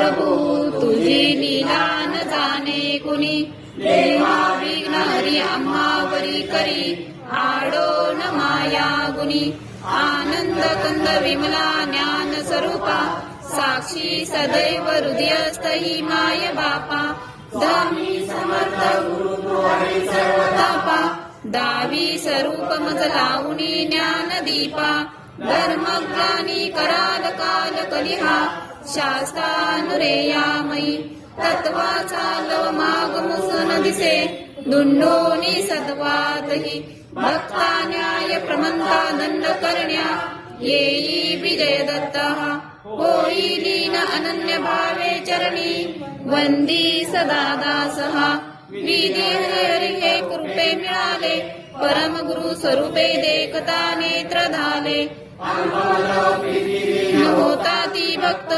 प्रभू तुझी लीला न जाणे कुणी देवा विघ्न हरी आम्हावरी करी आडो न माया गुणी आनंद कंद विमला ज्ञान स्वरूपा साक्षी सदैव हृदयस्थ ही माय बापा धामी समर्थ गुरु आणि सर्वतापा दावी स्वरूप मज लावणी ज्ञान दीपा धर्मज्ञानी कराल काल कलिहा शास्त्रानुरेयामयी तत्वाचा लव माग मुसन दिसे दुंडोनी सद्वातही भक्ता न्याय प्रमंता दंड करण्या येई विजय दत्ता होई लीन अनन्य भावे चरणी वंदी सदा दासहा विधी हरी हे कृपे मिळाले परम गुरु स्वरूपे देखता नेत्र धाले न होता ती भक्त